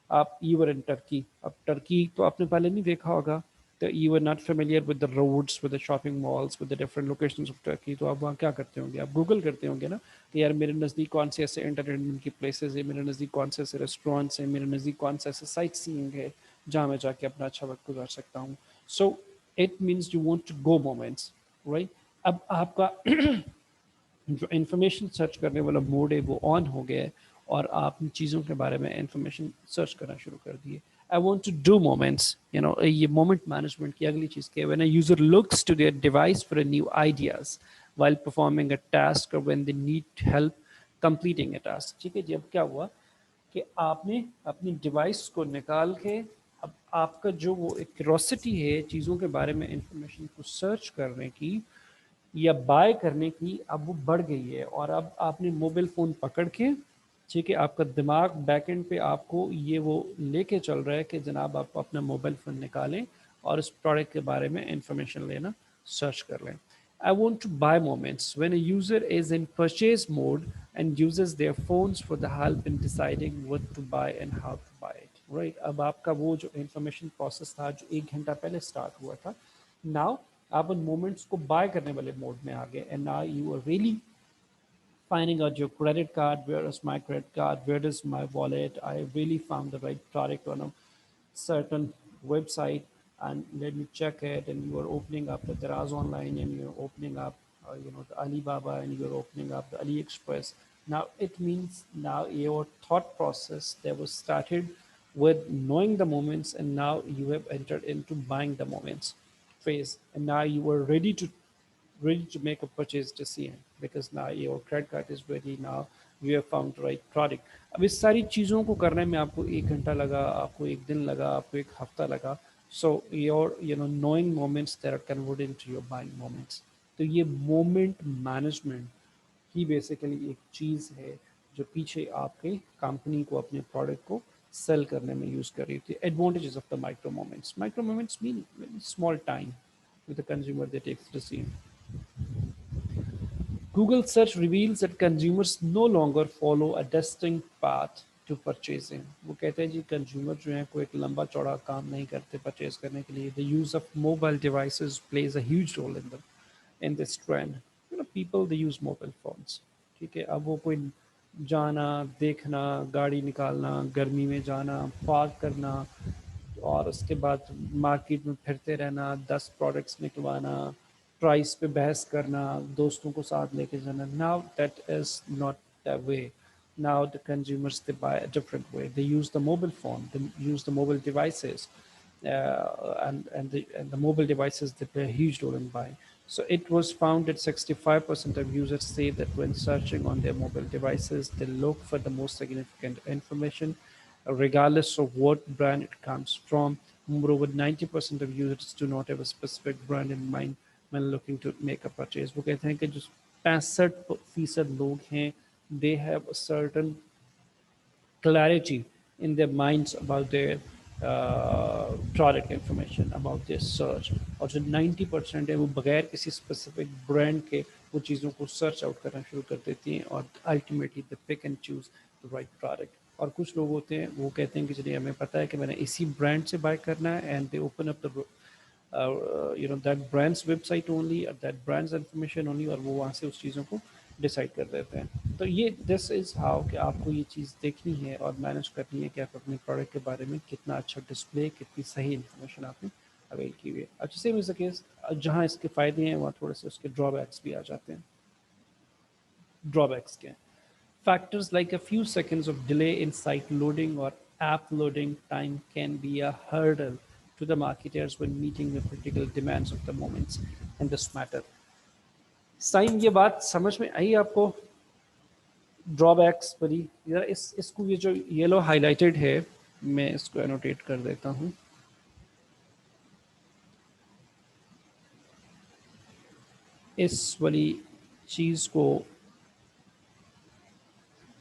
Speaker 1: आप you were in Turkey. अब Turkey तो आपने पहले नहीं देखा होगा, तो you were not familiar with the roads, with the shopping malls, with the different locations of Turkey. तो आप वहाँ क्या करते होंगे? आप गूगल करते होंगे ना कि यार मेरे नज़दीक कौन से ऐसे एंटरटेनमेंट की प्लेसेस है, मेरे नज़दीक कौन से ऐसे रेस्टोरेंट्स हैं, मेरे नज़दीक कौन से ऐसे साइट सीइंग है जहाँ मैं जाके अपना अच्छा वक्त गुजार सकता हूँ. So it means you want to go moments, right? अब आपका जो इंफॉर्मेशन सर्च करने वाला मोड है वो ऑन हो गया है, और आप इन चीज़ों के बारे में इंफॉर्मेशन सर्च करना शुरू कर दिए. I want to do moments, ये मोमेंट मैनेजमेंट की अगली चीज़ क्या है? When a user looks to their device for a new ideas while performing a task, or when they need help completing a task. ठीक है जी. अब क्या हुआ कि आपने अपनी डिवाइस को निकाल के, अब आपका जो वो एक क्यूरोसिटी है चीज़ों के बारे में इंफॉर्मेशन को सर्च करने की या बाय करने की, अब वो बढ़ गई है. और अब आपने मोबाइल फ़ोन पकड़ के, ठीक है, आपका दिमाग बैक एंड पे आपको ये वो लेके चल रहा है कि जनाब आप अपना मोबाइल फ़ोन निकालें और उस प्रोडक्ट के बारे में इंफॉर्मेशन लेना सर्च कर लें. I want to buy moments when a user is in purchase mode and uses their phones for the help in deciding what to buy and how to buy it. Right? अब आपका वो जो information process था जो 1 घंटा पहले start हुआ था, now आप उन moments को buy करने वाले mode में आ गए, and now you are really finding out your credit card, where is my credit card, where is my wallet, I really found the right product on a certain website, and let me check it. And you are opening up the Daraz online, and you're opening up the Alibaba, and you're opening up the AliExpress. Now it means now your thought process that was started with knowing the moments, and now you have entered into buying the moments phase, and now you are ready to make a purchase decision, because now your credit card is ready. Now you have found the right product. अब इस सारी चीज़ों को करने में आपको 1 घंटा लगा, आपको 1 दिन लगा, आपको 1 हफ्ता लगा. So your knowing moments that are converted into your buying moments. तो ये moment management ही बेसिकली एक चीज़ है जो पीछे आपके कंपनी को अपने प्रोडक्ट को सेल करने में यूज़ कर रही थी. Advantages of the micro moments mean small time with the consumer that takes decision. Google search reveals that consumers no longer follow a distinct path to purchasing. वो कहते हैं जी कंज्यूमर जो है कोई एक लंबा चौड़ा काम नहीं करते परचेज करने के लिए. The use of mobile devices plays a huge role in this trend. People they use mobile phones. ठीक है, अब वो कोई जाना, देखना, गाड़ी निकालना, गर्मी में जाना, पार्क करना, और उसके बाद मार्केट में फिरते रहना, 10 प्रोडक्ट्स निकलवाना, प्राइस पे बहस करना, दोस्तों को साथ लेके जाना. Now that is not the way. Now the consumers they buy a different way. They use the mobile phone, they use the mobile devices, and the mobile devices they play a huge role in buying. So it was found that 65% of users say that when searching on their mobile devices, they look for the most significant information, regardless of what brand it comes from. Moreover, 90% of users do not have a specific brand in mind when looking to make a purchase. वो कहते हैं कि जो 65% लोग हैं, they have a certain clarity in their minds about their product information, about their search. और जो 90% है वो बगैर किसी स्पेसिफिक ब्रांड के वो चीज़ों को सर्च आउट करना शुरू कर देती हैं और ultimately they pick and choose the right product. और कुछ लोग होते हैं वो कहते हैं कि चलिए हमें पता है कि मैंने इसी ब्रांड से बाय करना है, and they open up the that brand's website only or that brand's information only, और वो वहाँ से उस चीज़ों को डिसाइड कर देते हैं. तो ये दिस इज़ हाउ कि आपको ये चीज़ देखनी है और मैनेज करनी है कि आप अपने प्रोडक्ट के बारे में कितना अच्छा डिस्प्ले, कितनी सही इन्फॉर्मेशन आपने अवेल की हुई है. अच्छा, सेम इज़ द केस जहाँ इसके फ़ायदे हैं वहाँ थोड़े से उसके ड्रॉबैक्स भी आ जाते हैं. ड्रॉबैक्स क्या हैं? Factors like a few seconds of delay in site loading or app loading time can be a hurdle to the marketers when meeting the critical demands of the moments in this matter. साइन, ये बात समझ में आई आपको? Drawbacks परी यार, इसको ये जो येलो हाईलाइटेड है, मैं इसको एनोटेट कर देता हूँ. इस वाली चीज़ को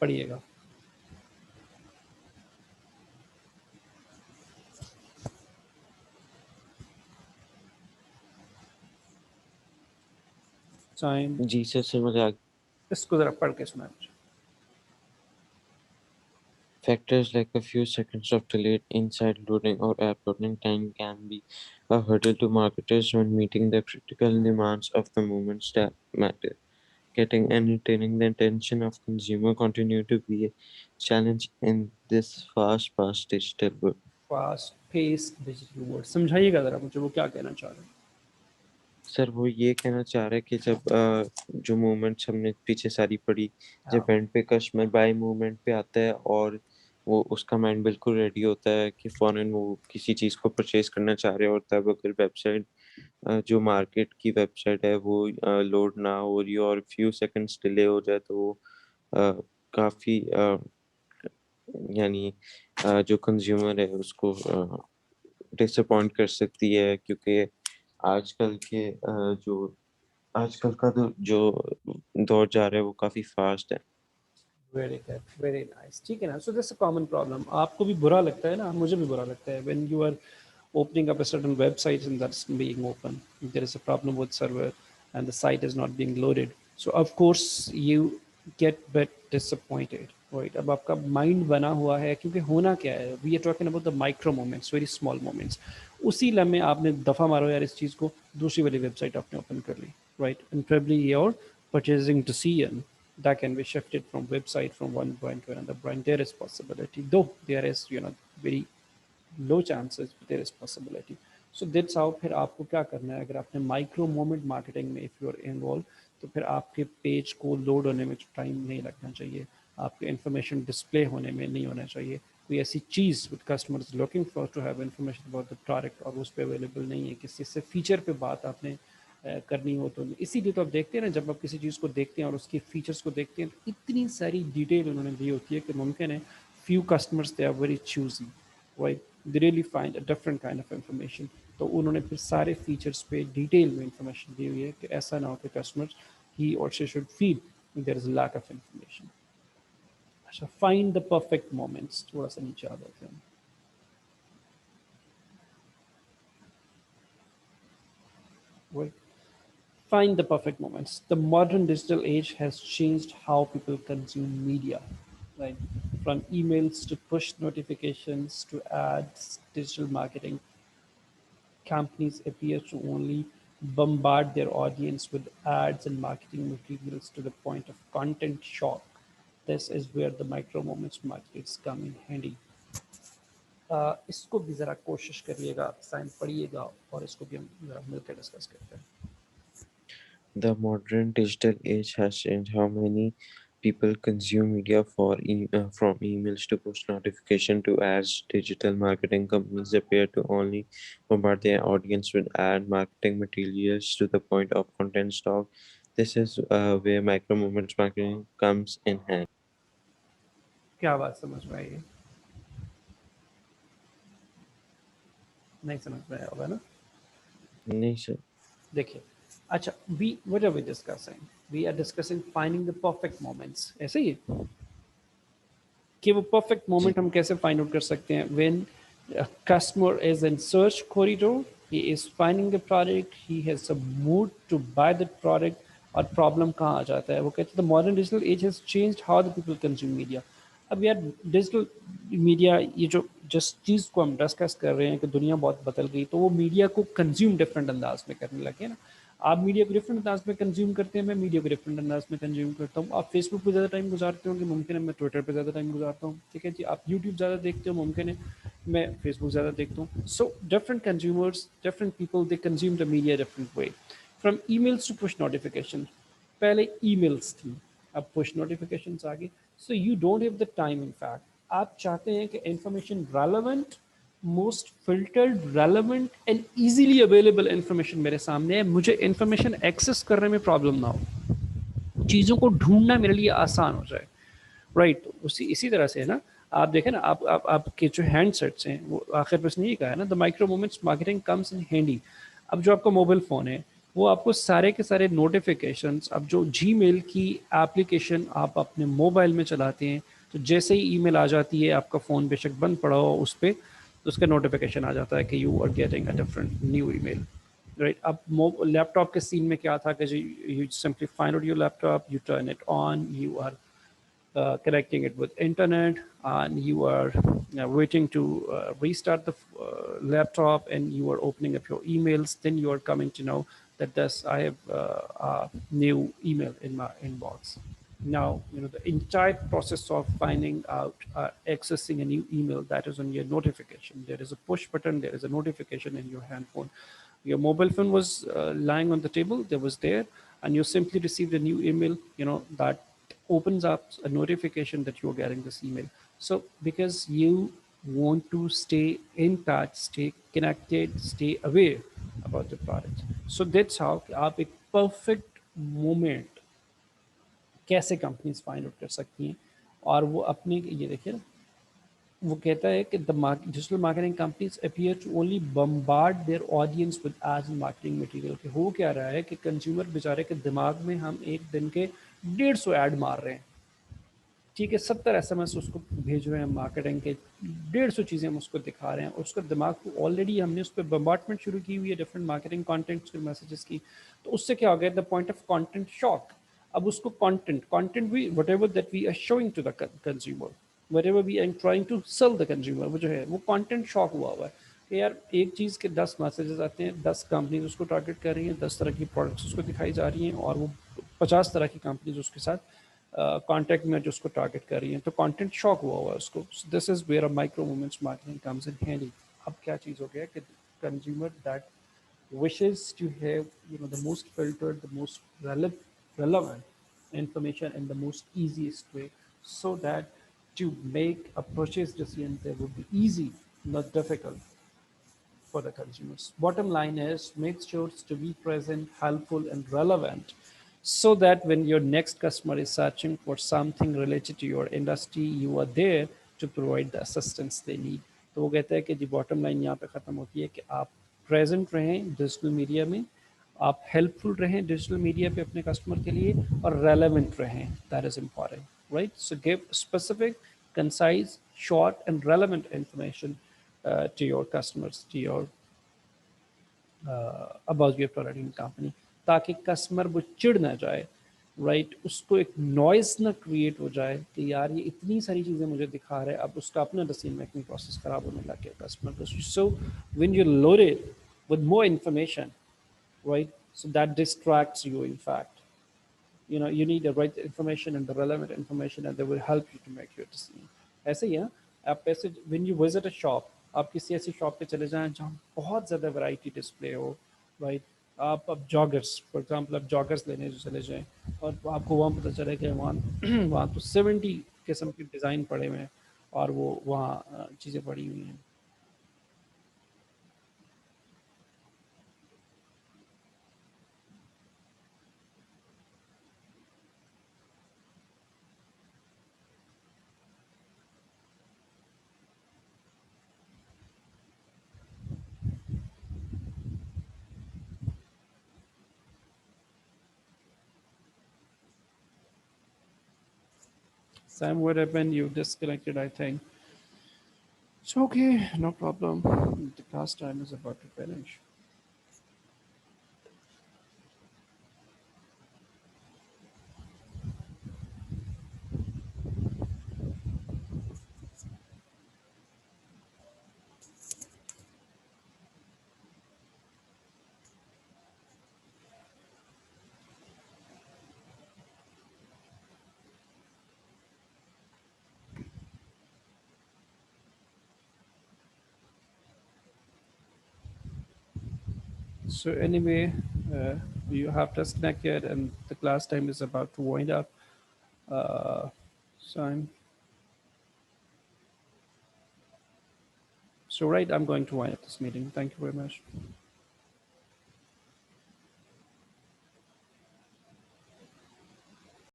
Speaker 1: पढ़िएगा. साइन,
Speaker 2: जी सर समझ आ.
Speaker 1: इसको ज़रा पढ़ के सुना मुझे.
Speaker 2: Factors like a few seconds of delayed inside loading or app loading time can be a hurdle to marketers when meeting the critical demands of the moments that matter. Getting and retaining the attention of consumer continue to be a challenge in this fast-paced digital world.
Speaker 1: Fast pace digital world, समझाइएगा ज़रा मुझे वो क्या कहना चाह रहे हैं.
Speaker 2: Sir वो ये कहना चाह रहा है कि जब जो मूवमेंट्स हमने पीछे सारी पढ़ी, जब
Speaker 1: हाँ,
Speaker 2: एंड पे कस्टमर बाय मूवमेंट पे आता है और वो उसका माइंड बिल्कुल रेडी होता है कि फौरन वो किसी चीज़ को परचेज करना चाह रहे हो, और तब अगर वेबसाइट जो मार्केट की वेबसाइट है वो लोड ना हो रही हो और फ्यू सेकंड्स डिले हो जाए, तो वो काफ़ी यानी जो कंज्यूमर है उसको डिसअपॉइंट कर सकती है, क्योंकि आजकल के जो आजकल का जो दौर जा रहा है वो काफ़ी फास्ट है.
Speaker 1: Very good, very nice. ठीक है ना. So this a common problem. आपको भी बुरा लगता है ना, मुझे भी बुरा लगता है when you are opening up a certain website and that's being open. There is a problem with server and the site is not being loaded. So of course you get bit disappointed, right? अब आपका mind बना हुआ है, क्योंकि होना क्या है, we are talking about the micro moments, very small moments. उसी लम्हे आपने दफ़ा मारो यार इस चीज़ को, दूसरी वाली वेबसाइट आपने ओपन कर ली, right? And probably your purchasing decision that can be shifted from website from one brand to another brand. There is possibility, though there is very low chances, there is possibility. So that's how. फिर आपको क्या करना है, अगर आपने micro moment marketing में if you are involve, तो फिर आपके पेज को लोड होने में टाइम नहीं लगना चाहिए, आपके इन्फॉर्मेशन डिस्प्ले होने में नहीं होना चाहिए. कोई ऐसी चीज़ with customers looking for to have information about the product और उस पर अवेलेबल नहीं है, किसी से फीचर पे बात आपने करनी हो, तो इसीलिए तो आप देखते हैं ना, जब आप किसी चीज़ को देखते हैं और उसकी फीचर्स को देखते हैं तो इतनी सारी डिटेल उन्होंने दी होती है कि मुमकिन है few customers they are very choosy, right? They really find a different kind of information. तो उन्होंने फिर सारे फीचर्स पे डिटेल में इंफॉर्मेशन दी हुई है कि ऐसा ना हो कि कस्टमर्स ही और she should feel there is lack of information. अच्छा, फाइंड द परफेक्ट मोमेंट्स, थोड़ा सा नीचे आ जाते हैं, right? Find the perfect moments. The modern digital age has changed how people consume media, right? From emails to push notifications to ads, digital marketing companies appear to only bombard their audience with ads and marketing materials to the point of content shock. This is where the micro moments markets come in handy. इसको भी ज़रा कोशिश करिएगा, sign पढ़िएगा और इसको भी हम ज़रा मिलकर डिस्कस करते हैं.
Speaker 2: The modern digital age has changed how many people consume media, from emails to push notification to ads. Digital marketing companies appear to only bombard their audience with ad marketing materials to the point of content stock. This is where micro moments marketing comes in handy.
Speaker 1: क्या बात समझ में आई है? नहीं समझ में आया होगा ना?
Speaker 2: नहीं सर.
Speaker 1: देखिए, अच्छा, we what are we discussing? We are discussing finding the perfect moments, ऐसे ही है कि वो परफेक्ट
Speaker 2: जी
Speaker 1: मोमेंट हम कैसे फाइंड आउट कर सकते हैं? When customer is in search corridor, he is finding the product, he has a mood to buy the product, और प्रॉब्लम कहाँ आ जाता है? वो कहते हैं the modern digital age has changed how the people consume media. अब यार digital media, ये जो जिस चीज़ को हम डिस्कस कर रहे हैं कि दुनिया बहुत बदल गई, तो वो मीडिया को कंज्यूम डिफरेंट अंदाज में करने लगे ना। आप मीडिया को डिफरेंट अंदाज में कंज्यूम करते हैं, मैं मीडिया को डिफरेंट अंदाज में कंज्यूम करता हूँ। आप फेसबुक पे ज़्यादा टाइम गुजारते हो कि मुमकिन है मैं ट्विटर पे ज़्यादा टाइम गुजारता हूँ, ठीक है जी। आप यूट्यूब ज़्यादा देखते हो, मुमकिन है मैं फेसबुक ज़्यादा देखता हूँ। So different consumers, different people, they consume the media different way. From emails to push notification, पहले ईमेल्स थी, अब पुश नोटिफिकेशंस आ गई। So you don't have the time, in fact आप चाहते हैं कि information relevant, most filtered, relevant and easily available information मेरे सामने है, मुझे इंफॉर्मेशन एक्सेस करने में प्रॉब्लम ना हो, चीज़ों को ढूंढना मेरे लिए आसान हो जाए। राइट, उसी इसी तरह से है ना। आप देखें ना, आप आपके जो हैंडसेट्स हैं, वो आखिर में उसने ये कहा है ना, the micro moments marketing comes in handy. अब जो आपका मोबाइल फ़ोन है, वो आपको सारे के सारे नोटिफिकेशंस, अब जो जीमेल की एप्लीकेशन आप अपने मोबाइल में चलाते हैं, तो जैसे ही ईमेल आ जाती है, आपका फ़ोन बेशक बंद पड़ा हो उस पर, तो उसका नोटिफिकेशन आ जाता है कि you are getting a different new email. Right, अब लैपटॉप के सीन में क्या था कि you simply find out your laptop, you turn it on, you are connecting it with internet, and you are waiting to restart the laptop, and you are opening up your emails, then you are coming to know that this I have a new email in my inbox. Now you know the entire process of finding out, accessing a new email, that is on your notification. There is a push button, there is a notification in your handphone. Your mobile phone was lying on the table, there was there, and you simply received a new email, you know, that opens up a notification that you're getting this email. So because you want to stay in touch, stay connected, stay aware about the product. So that's how आप एक perfect moment कैसे companies find out कर सकती हैं। और वो अपने ये देखिए ना, वो कहता है कि the digital marketing companies appear to only bombard their audience with ads and marketing material. कि हो क्या रहा है कि कंज्यूमर बेचारे के दिमाग में हम एक दिन के 150 ऐड मार रहे हैं, ठीक है, 70 SMS उसको भेज रहे हैं मार्केटिंग के, 150 चीज़ें हम उसको दिखा रहे हैं, और उसका दिमाग को ऑलरेडी हमने उस पर बम्बार्टमेंट शुरू की हुई है डिफरेंट मार्केटिंग कॉन्टेंट्स के मैसेजेस की। तो उससे क्या हो गया, the point of content shock. अब उसको कॉन्टेंट भी whatever that we are showing to the consumer, whatever we are trying to sell the consumer, वो जो है वो कॉन्टेंट शॉक हुआ हुआ है कि यार एक चीज़ के 10 मैसेजेस आते हैं, 10 कंपनीज उसको टारगेट कर रही हैं, 10 तरह की प्रोडक्ट्स उसको दिखाई जा रही हैं, और वो 50 तरह की कंपनीज उसके साथ कॉन्टेक्ट में जो उसको टारगेट कर रही हैं, तो कंटेंट शॉक हुआ हुआ है उसको। This is where a micro moments marketing comes in handy. अब क्या चीज़ हो गया कि consumer that wishes to have, you know, the most filtered, the most relevant information in the most easiest way, so that to make a purchase decision there would be easy, not difficult for the consumers. Bottom line is make sure to be present, helpful, and relevant, so that when your next customer is searching for something related to your industry, you are there to provide the assistance they need. तो वो कहता है कि जी bottom line यहाँ पे ख़त्म होती है कि आप प्रेजेंट रहें डिजिटल मीडिया में, आप हेल्पफुल रहें डिजिटल मीडिया पे अपने कस्टमर के लिए, और रेलेवेंट रहें, that is important. Right, so give specific, concise, short, and relevant information to your customers, to your about your product in company, ताकि कस्टमर वो चिढ़ ना जाए, राइट, उसको एक नॉइस ना क्रिएट हो जाए कि यार ये इतनी सारी चीज़ें मुझे दिखा रहे हैं, अब उसका अपना डिसीजन मेकिंग प्रोसेस खराब होने लग गया कस्टमर को। So when you loaded with more information, right? So that distracts you, in fact. You know, you need the right information and the relevant information, and they will help you to make your decision. ऐसे ही है, आप ऐसे when you visit a shop, आप किसी ऐसी shop पे चले जाएं जहाँ बहुत ज़्यादा वैरायटी डिस्प्ले हो, राइट। आप अब जॉगर्स फॉर एग्जांपल, आप जॉगर्स लेने जो चले जाएं, और आपको वहाँ पता चले कि वहाँ वहाँ तो 70 किस्म के डिज़ाइन पड़े हुए हैं, और वो वहाँ चीज़ें पड़ी हुई हैं। Sam, what happened? You disconnected, I think. So okay, no problem. The class time is about to finish. So anyway, you have disconnected and the class time is about to wind up. So right, I'm going to wind up this meeting. Thank you very much.